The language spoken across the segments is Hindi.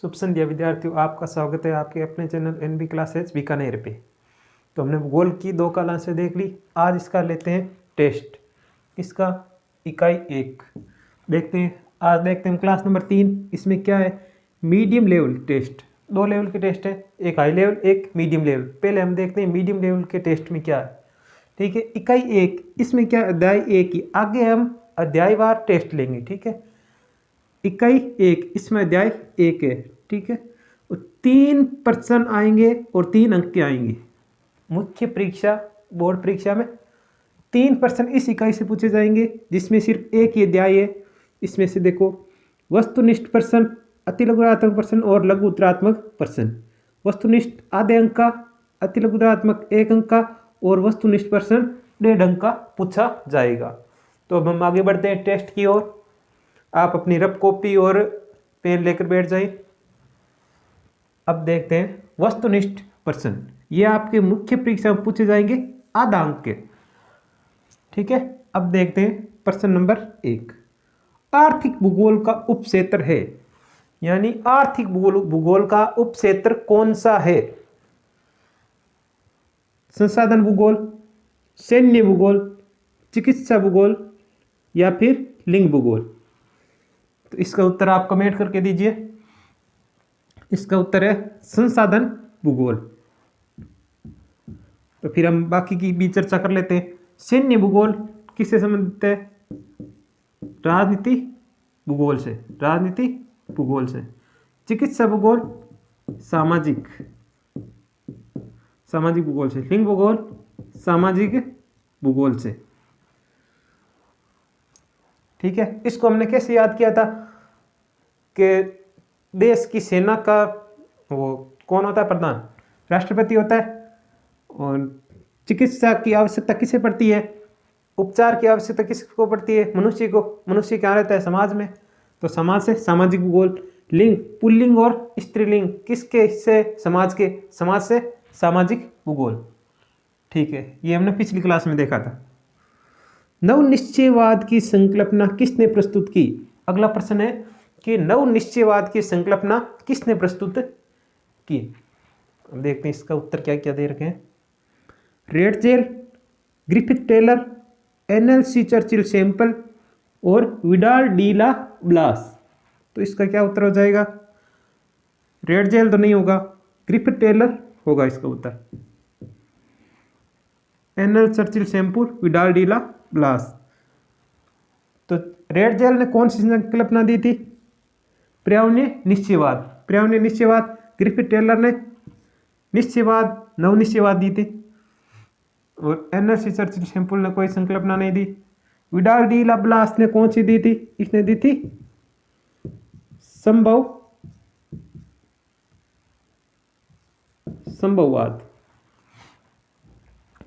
शुभ संध्या विद्यार्थियों, आपका स्वागत है आपके अपने चैनल एनबी क्लासेस बीकानेर पे। तो हमने भूगोल की 2 क्लासें देख ली। आज इसका लेते हैं टेस्ट। इसका इकाई 1 देखते हैं। आज देखते हैं क्लास नंबर 3। इसमें क्या है? Medium level test. 2 लेवल के टेस्ट है, एक हाई लेवल एक मीडियम लेवल। पहले हम देखते हैं मीडियम लेवल के टेस्ट में क्या है। ठीक है, इकाई 1 इसमें क्या, अध्याय 1 की आगे हम अध्यायवार टेस्ट लेंगे। ठीक है, इकाई 1 इसमें अध्याय 1 है। ठीक है, और 3 प्रश्न आएंगे और 3 अंक के आएंगे। मुख्य परीक्षा बोर्ड परीक्षा में 3 प्रश्न इस इकाई से पूछे जाएंगे, जिसमें सिर्फ एक ही अध्याय है। इसमें से देखो, वस्तुनिष्ठ प्रश्न, अतिलघुत्तरात्मक प्रश्न और लघु उत्तरात्मक प्रश्न। वस्तुनिष्ठ आधे अंक का, अतिलघुत्तरात्मक 1 अंक का और वस्तुनिष्ठ प्रश्न 1.5 अंक का पूछा जाएगा। तो अब हम आगे बढ़ते हैं टेस्ट की ओर। आप अपनी रफ कॉपी और पेन लेकर बैठ जाइए। अब देखते हैं वस्तुनिष्ठ प्रश्न। ये आपके मुख्य परीक्षा में पूछे जाएंगे आधा अंक के। ठीक है, अब देखते हैं प्रश्न नंबर 1। आर्थिक भूगोल का उपक्षेत्र है, यानी आर्थिक भूगोल का उपक्षेत्र कौन सा है? संसाधन भूगोल, सैन्य भूगोल, चिकित्सा भूगोल या फिर लिंग भूगोल? तो इसका उत्तर आप कमेंट करके दीजिए। इसका उत्तर है संसाधन भूगोल। तो फिर हम बाकी की भी चर्चा कर लेते हैं। सैन्य भूगोल किससे संबंधित है? राजनीति भूगोल से, राजनीति भूगोल से। चिकित्सा भूगोल सामाजिक, सामाजिक भूगोल से। लिंग भूगोल सामाजिक भूगोल से। ठीक है, इसको हमने कैसे याद किया था कि देश की सेना का वो कौन होता है? प्रधान, राष्ट्रपति होता है। और चिकित्सा की आवश्यकता किसे पड़ती है? उपचार की आवश्यकता किसको पड़ती है? मनुष्य को। मनुष्य क्या रहता है? समाज में। तो समाज से सामाजिक भूगोल। लिंग, पुल्लिंग और स्त्रीलिंग किसके हिस्से? समाज के। समाज से सामाजिक भूगोल। ठीक है, ये हमने पिछली क्लास में देखा था। नवनिश्चयवाद की संकल्पना किसने प्रस्तुत की? अगला प्रश्न है कि नवनिश्चयवाद की संकल्पना किसने प्रस्तुत की? अब देखते हैं इसका उत्तर क्या क्या दे रखे हैं। रेडजेल, ग्रिफिथ टेलर, एनएलसी चर्चिल सैंपल और विडाल डी ला ब्लास। तो इसका क्या उत्तर हो जाएगा? रेडजेल तो नहीं होगा, ग्रिफिथ टेलर होगा इसका उत्तर। N L Churchill Semple, Vidal de la Blache. तो रेडजेल ने कौन सी संकल्पना दी थी? पर्यावरणीय निश्चयवाद। पर्यावरणीय निश्चयवाद। ग्रिफिथ टेलर ने निश्चयवाद, नवनिश्चयवाद दी थी। और एनएलसी चर्चिल सैंपल ने कोई संकल्पना नहीं दी। विडाल डी ला ब्लास ने कौन सी दी थी? इसने दी थी संभववाद।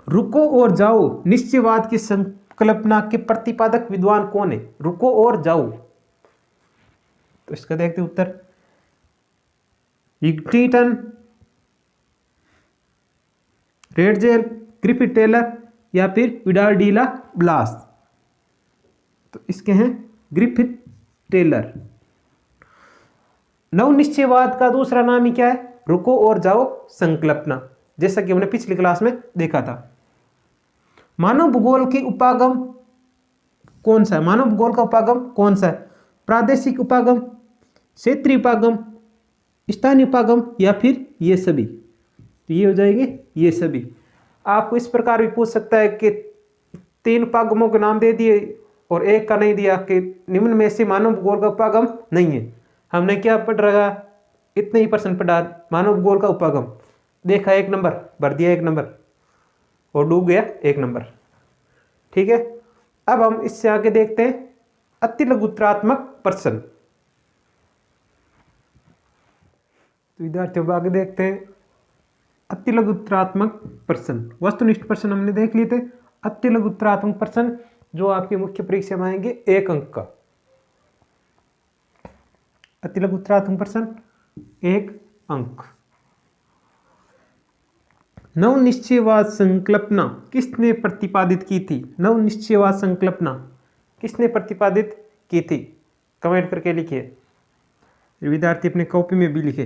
रुको और जाओ निश्चयवाद की संकल्पना के प्रतिपादक विद्वान कौन है? रुको और जाओ। तो इसका देखते उत्तर। ईग्टीटन, रेडजेल, ग्रिफिथ टेलर या फिर विडाल डी ला ब्लास? तो इसके हैं ग्रिफिथ टेलर। नवनिश्चयवाद का दूसरा नाम ही क्या है? रुको और जाओ संकल्पना, जैसा कि हमने पिछली क्लास में देखा था। मानव भूगोल की उपागम कौन सा है? मानव भूगोल का उपागम कौन सा है? प्रादेशिक उपागम, क्षेत्रीय उपागम, स्थानीय उपागम या फिर ये सभी? तो ये हो जाएंगे ये सभी। आपको इस प्रकार भी पूछ सकता है कि 3 उपागमों के नाम दे दिए और एक का नहीं दिया कि निम्न में से मानव भूगोल का उपागम नहीं है। हमने क्या पढ़ रहा? इतने ही प्रश्न पढ़ा। मानव भूगोल का उपागम देखा 1 नंबर, भर दिया 1 नंबर और डूब गया 1 नंबर। ठीक है, अब हम इससे आगे देखते हैं अतिलघुत्तरात्मक प्रश्न। तो विद्यार्थियों आगे देखते हैं अतिलघुत्तरात्मक प्रश्न। वस्तुनिष्ठ प्रश्न हमने देख लिए थे। अतिलघुत्तरात्मक प्रश्न जो आपकी मुख्य परीक्षा में आएंगे 1 अंक का। अतिलघुत्तरात्मक प्रश्न 1 अंक। नवनिश्चयवाद संकल्पना किसने प्रतिपादित की थी? नवनिश्चयवाद संकल्पना किसने प्रतिपादित की थी? कमेंट करके लिखिए। विद्यार्थी अपने कॉपी में भी लिखे।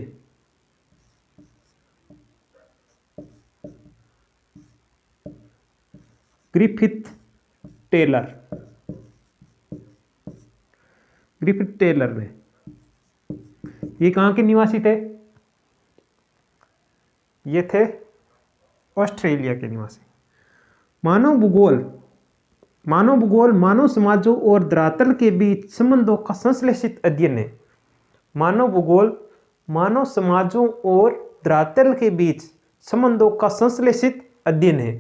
ग्रिफिथ टेलर, ग्रिफिथ टेलर ने, ये कहाँ के निवासी थे? ये थे ऑस्ट्रेलिया के निवासी। मानव भूगोल, मानव भूगोल मानव समाजों और धरातल के बीच संबंधों का संश्लेषित अध्ययन है। मानव भूगोल मानव समाजों और धरातल के बीच संबंधों का संश्लेषित अध्ययन है।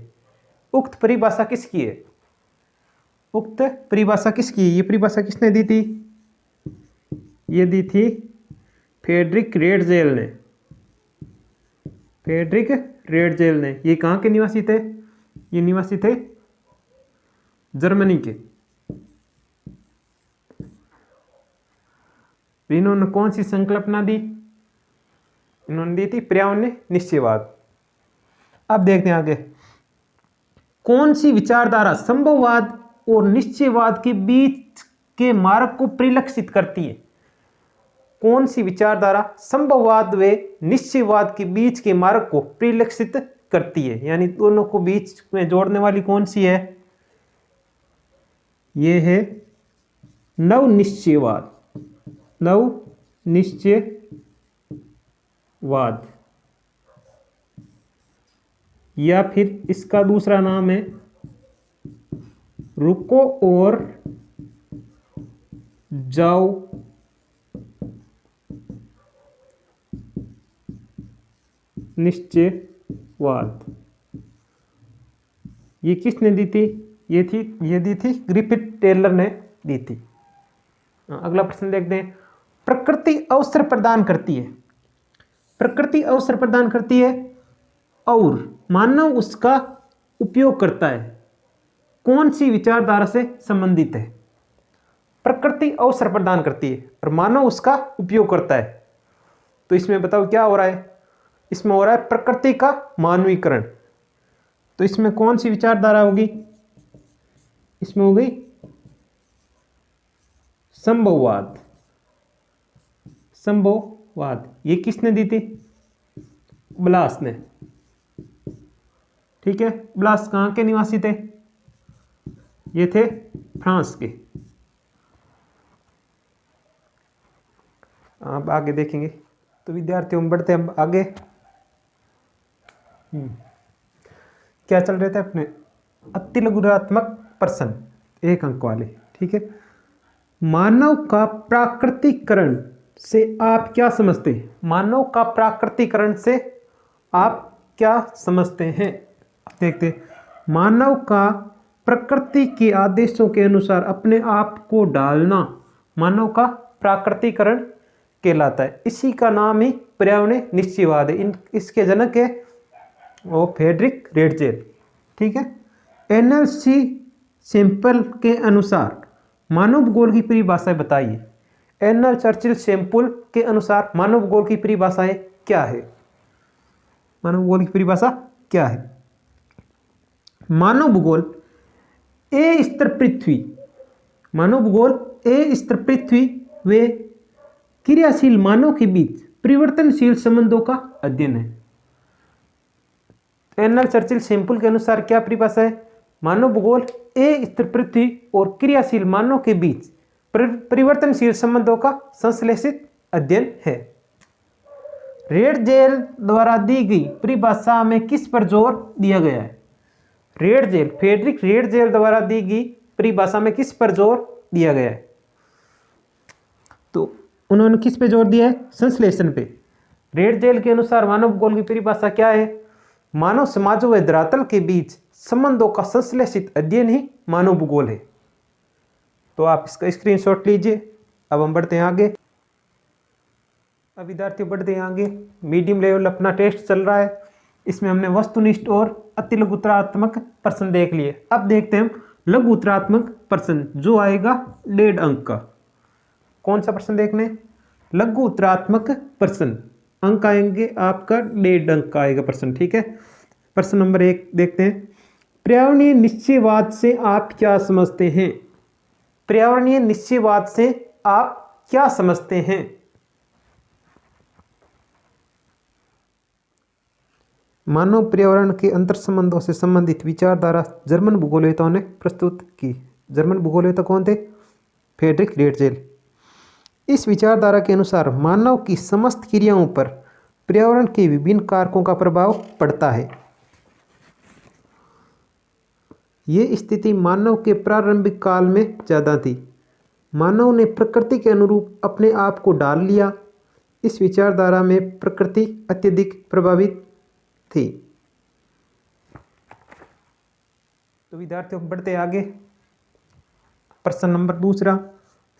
उक्त परिभाषा किसकी है? उक्त परिभाषा किसकी है? ये परिभाषा किसने दी थी? ये दी थी फ्रेडरिक रेडजेल ने, फ्रेडरिक रेडजेल ने। ये कहाँ के निवासी थे? ये निवासी थे जर्मनी के। इन्होंने कौन सी संकल्पना दी? इन्होंने दी थी पर्यावरणीय निश्चयवाद। अब देखते हैं आगे, कौन सी विचारधारा संभववाद और निश्चयवाद के बीच के मार्ग को परिलक्षित करती है? कौन सी विचारधारा संभववाद व निश्चयवाद के बीच के मार्ग को परिलक्षित करती है, यानी दोनों को बीच में जोड़ने वाली कौन सी है? ये है नव निश्चयवाद, नव निश्चयवाद, या फिर इसका दूसरा नाम है रुको और जाओ निश्चयवाद। ये किसने दी थी? ये दी थी ग्रिफिथ टेलर ने दी थी। अगला प्रश्न देखते हैं, प्रकृति अवसर प्रदान करती है, प्रकृति अवसर प्रदान करती है और मानव उसका उपयोग करता है, कौन सी विचारधारा से संबंधित है? प्रकृति अवसर प्रदान करती है और मानव उसका उपयोग करता है, तो इसमें बताओ क्या हो रहा है? इसमें हो रहा है प्रकृति का मानवीकरण। तो इसमें कौन सी विचारधारा होगी? इसमें हो गई संभववाद, संभववाद। ये किसने दी थी? ब्लास ने। ठीक है, ब्लास कहाँ के निवासी थे? ये थे फ्रांस के। अब आगे देखेंगे तो विद्यार्थियों बढ़ते हैं आगे। क्या चल रहे थे अपने? अतिलघुरात्मक प्रश्न, 1 अंक वाले। ठीक है, मानव का प्राकृतिकरण से आप क्या समझते हैं? मानव का प्राकृतिकरण से आप क्या समझते हैं? देखते हैं, मानव का प्रकृति के आदेशों के अनुसार अपने आप को डालना मानव का प्राकृतिकरण कहलाता है। इसी का नाम ही पर्यावरणीय निश्चयवाद है। इसके जनक है वो फ्रेडरिक रेडजेल। ठीक है, एनएलसी सैंपल के अनुसार मानव भूगोल की परिभाषा बताइए। एनएल चर्चिल सैंपल के अनुसार मानव भूगोल की परिभाषाएं क्या है? मानव भूगोल की परिभाषा क्या है? मानव भूगोल ए स्तर पृथ्वी, मानव भूगोल ए स्तर पृथ्वी व क्रियाशील मानव के बीच परिवर्तनशील संबंधों का अध्ययन है। एनएल चर्चिल सैंपल के अनुसार क्या परिभाषा है? मानव भूगोल ए स्तर पृथ्वी और क्रियाशील मानव के बीच परिवर्तनशील संबंधों का संश्लेषित अध्ययन है। रेडजेल द्वारा दी गई परिभाषा में किस पर जोर दिया गया है? रेडजेल, फ्रेडरिक रेडजेल द्वारा दी गई परिभाषा में किस पर जोर दिया गया है? तो उन्होंने किस पे जोर दिया है? संश्लेषण पे। रेडजेल के अनुसार मानव भूगोल की परिभाषा क्या है? मानव समाजों व धरातल के बीच संबंधों का संश्लेषित अध्ययन ही मानव भूगोल है। तो आप इसका स्क्रीनशॉट लीजिए। अब हम बढ़ते हैं आगे। अब विद्यार्थी बढ़ते हैं आगे। मीडियम लेवल अपना टेस्ट चल रहा है, इसमें हमने वस्तुनिष्ठ और अतिलघुतरात्मक प्रश्न देख लिए। अब देखते हैं हम लघुतरात्मक प्रश्न, जो आएगा 1.5 अंक का। कौन सा प्रश्न देखने? लघुतरात्मक प्रश्न। अंक आएंगे आपका 1.5 अंक का आएगा प्रश्न। ठीक है, प्रश्न नंबर 1 देखते हैं। पर्यावरणीय निश्चयवाद से आप क्या समझते हैं? पर्यावरणीय निश्चयवाद से आप क्या समझते हैं? मानव पर्यावरण के अंतर संबंधों से संबंधित विचारधारा जर्मन भूगोलवेताओं ने प्रस्तुत की। जर्मन भूगोलवेता कौन थे? Friedrich Ratzel. इस विचारधारा के अनुसार मानव की समस्त क्रियाओं पर पर्यावरण के विभिन्न कारकों का प्रभाव पड़ता है। ये स्थिति मानव के प्रारंभिक काल में ज़्यादा थी। मानव ने प्रकृति के अनुरूप अपने आप को ढाल लिया। इस विचारधारा में प्रकृति अत्यधिक प्रभावित थी। तो विद्यार्थियों बढ़ते आगे, प्रश्न नंबर 2,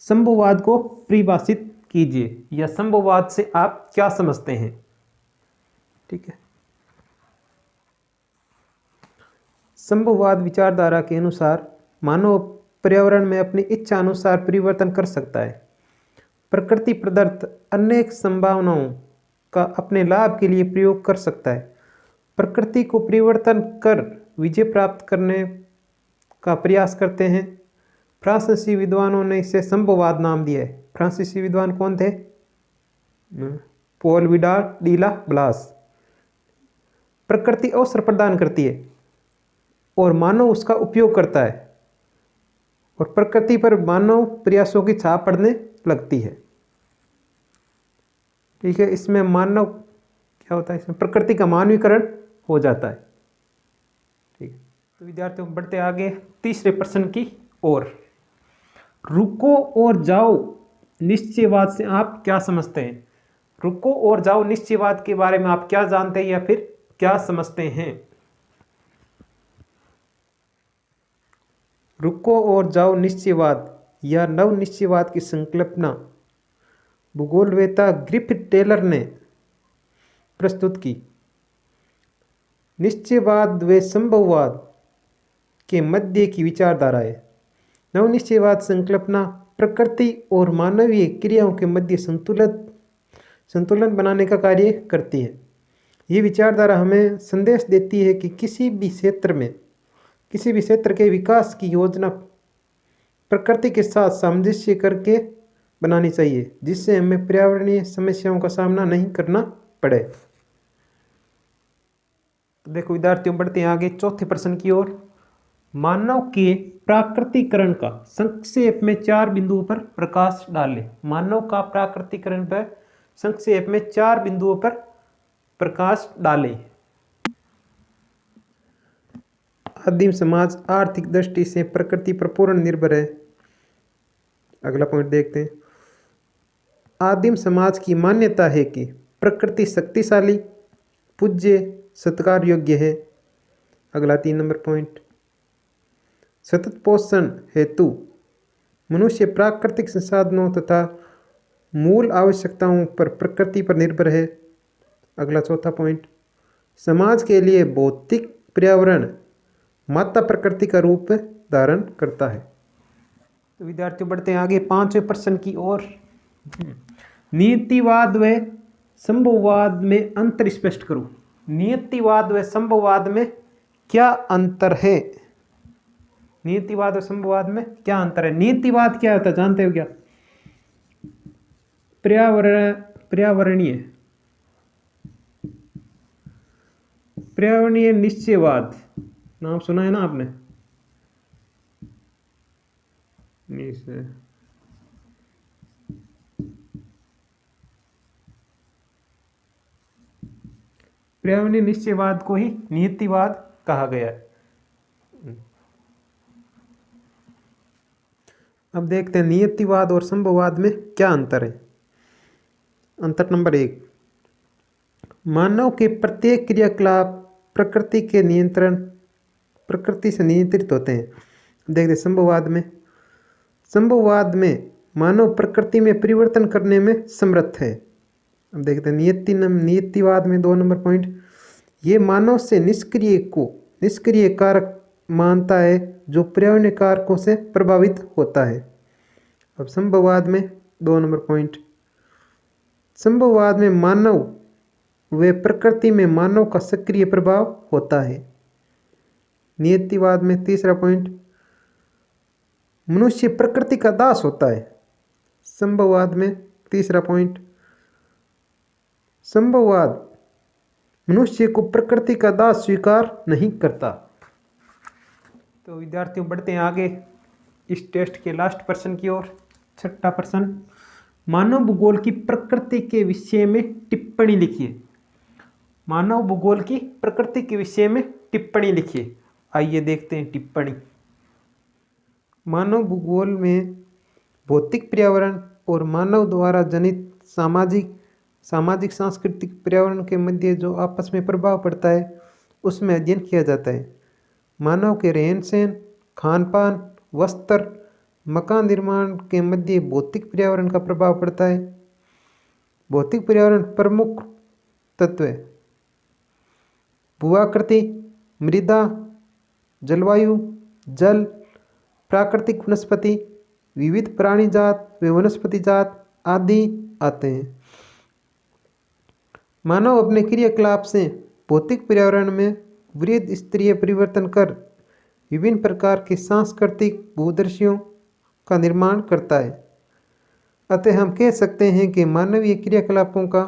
संभववाद को परिभाषित कीजिए, या संभववाद से आप क्या समझते हैं? ठीक है। संभववाद विचारधारा के अनुसार मानव पर्यावरण में अपनी इच्छा अनुसार परिवर्तन कर सकता है। प्रकृति प्रदत्त अनेक संभावनाओं का अपने लाभ के लिए प्रयोग कर सकता है। प्रकृति को परिवर्तन कर विजय प्राप्त करने का प्रयास करते हैं। फ्रांसीसी विद्वानों ने इसे संभववाद नाम दिया है। फ्रांसीसी विद्वान कौन थे? Paul Widal de la BLAS. प्रकृति अवसर प्रदान करती है और मानव उसका उपयोग करता है, और प्रकृति पर मानव प्रयासों की छाप पड़ने लगती है। ठीक है। इसमें मानव क्या होता है? इसमें प्रकृति का मानवीकरण हो जाता है। ठीक है। तो विद्यार्थियों बढ़ते आगे तीसरे प्रश्न की ओर। रुको और जाओ निश्चयवाद से आप क्या समझते हैं? रुको और जाओ निश्चयवाद के बारे में आप क्या जानते हैं या फिर क्या समझते हैं? रुको और जाओ निश्चयवाद या नव निश्चयवाद की संकल्पना भूगोलवेता ग्रिफिथ टेलर ने प्रस्तुत की। निश्चयवाद व संभववाद के मध्य की विचारधारा है। नव निश्चयवाद संकल्पना प्रकृति और मानवीय क्रियाओं के मध्य संतुलन बनाने का कार्य करती है। ये विचारधारा हमें संदेश देती है कि किसी भी क्षेत्र के विकास की योजना प्रकृति के साथ सामंजस्य करके बनानी चाहिए, जिससे हमें पर्यावरणीय समस्याओं का सामना नहीं करना पड़े। तो देखो विद्यार्थियों बढ़ते हैं आगे चौथे प्रश्न की ओर। मानव के प्राकृतिकरण का संक्षेप में 4 बिंदुओं पर प्रकाश डालें। मानव का प्राकृतिकरण पर संक्षेप में 4 बिंदुओं पर प्रकाश डालें। आदिम समाज आर्थिक दृष्टि से प्रकृति पर पूर्ण निर्भर है। अगला पॉइंट देखते हैं। आदिम समाज की मान्यता है कि प्रकृति शक्तिशाली, पूज्य, सत्कार योग्य है। अगला 3 नंबर पॉइंट। सतत पोषण हेतु मनुष्य प्राकृतिक संसाधनों तथा मूल आवश्यकताओं पर प्रकृति पर निर्भर है। अगला 4था पॉइंट। समाज के लिए भौतिक पर्यावरण माता प्रकृति का रूप धारण करता है। तो विद्यार्थियों बढ़ते हैं आगे 5वें प्रश्न की ओर। नियतिवाद व संभववाद में अंतर स्पष्ट करो। नियतिवाद व संभववाद में क्या अंतर है? नियतिवाद और संभववाद में क्या अंतर है? नियतिवाद क्या होता है जानते हो क्या? पर्यावरणीय निश्चयवाद नाम सुना है ना आपने? पर्यावरणीय निश्चयवाद को ही नियतिवाद कहा गया है। अब देखते हैं नियतिवाद और संभववाद में क्या अंतर है। अंतर नंबर 1। मानव के प्रत्येक क्रियाकलाप प्रकृति से नियंत्रित होते हैं। देखते संभववाद में मानव प्रकृति में परिवर्तन करने में समर्थ है। अब देखते हैं नियतिवाद में 2 नंबर पॉइंट। ये मानव से निष्क्रिय कारक मानता है जो पर्यावरणीय कारकों से प्रभावित होता है। अब संभववाद में 2 नंबर पॉइंट। संभववाद में मानव व प्रकृति में मानव का सक्रिय प्रभाव होता है। नियतिवाद में 3रा पॉइंट। मनुष्य प्रकृति का दास होता है। संभववाद में 3रा पॉइंट। संभववाद मनुष्य को प्रकृति का दास स्वीकार नहीं करता। तो विद्यार्थियों बढ़ते हैं आगे इस टेस्ट के लास्ट प्रश्न की ओर। छठा प्रश्न, मानव भूगोल की प्रकृति के विषय में टिप्पणी लिखिए। मानव भूगोल की प्रकृति के विषय में टिप्पणी लिखिए। आइए देखते हैं टिप्पणी। मानव भूगोल में भौतिक पर्यावरण और मानव द्वारा जनित सामाजिक सांस्कृतिक पर्यावरण के मध्य जो आपस में प्रभाव पड़ता है उसमें अध्ययन किया जाता है। मानव के रहन सहन, खान पान, वस्त्र, मकान निर्माण के मध्य भौतिक पर्यावरण का प्रभाव पड़ता है। भौतिक पर्यावरण प्रमुख तत्व है भूआकृति, मृदा, जलवायु, जल, प्राकृतिक वनस्पति, विविध प्राणी जात व वनस्पति जात आदि आते हैं। मानव अपने क्रियाकलाप से भौतिक पर्यावरण में वृहद स्तरीय परिवर्तन कर विभिन्न प्रकार के सांस्कृतिक भूदृश्यों का निर्माण करता है। अतः हम कह सकते हैं कि मानवीय क्रियाकलापों का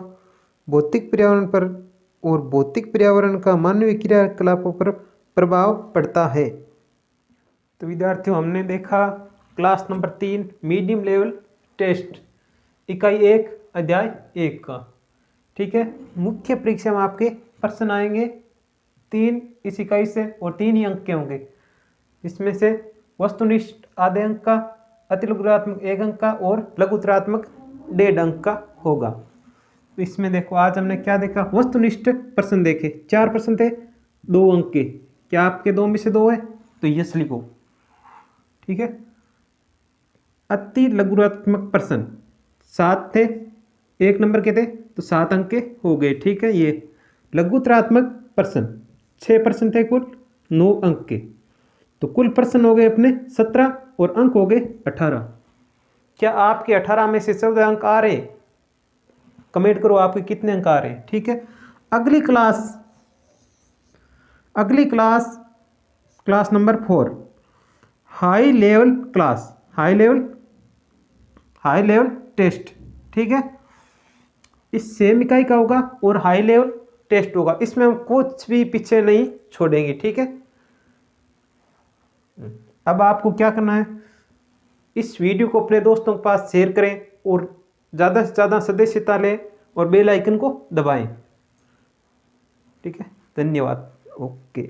भौतिक पर्यावरण पर और भौतिक पर्यावरण का मानवीय क्रियाकलापों पर प्रभाव पड़ता है। तो विद्यार्थियों हमने देखा class number 3 medium level test इकाई 1 अध्याय 1 का। ठीक है, मुख्य परीक्षा में आपके प्रश्न आएंगे 3 इस इकाई से और 3 ही अंक के होंगे। इसमें से वस्तुनिष्ठ आधे अंक का, अतिलघुरात्मक 1 अंक का और लघुतरात्मक 1.5 अंक का होगा। तो इसमें देखो आज हमने क्या देखा, वस्तुनिष्ठ प्रश्न देखे। 4 प्रश्न थे 2 अंक के। क्या आपके 2 में से 2 है तो यस लिखो। ठीक है, अति लघुरात्मक प्रश्न 7 थे, 1 नंबर के थे तो 7 अंक के हो गए। ठीक है, ये लघुतरात्मक प्रश्न 6 प्रश्न थे कुल 9 अंक के। तो कुल प्रश्न हो गए अपने 17 और अंक हो गए 18। क्या आपके 18 में से 14 अंक आ रहे? कमेंट करो आपके कितने अंक आ रहे हैं। ठीक है, अगली class number 4 high level test. ठीक है, इस सेम इकाई का होगा और हाई लेवल टेस्ट होगा। इसमें हम कुछ भी पीछे नहीं छोड़ेंगे। ठीक है, अब आपको क्या करना है, इस वीडियो को अपने दोस्तों के पास शेयर करें और ज़्यादा से ज़्यादा सदस्यता लें और बेल आइकन को दबाएं। ठीक है, धन्यवाद। ओके।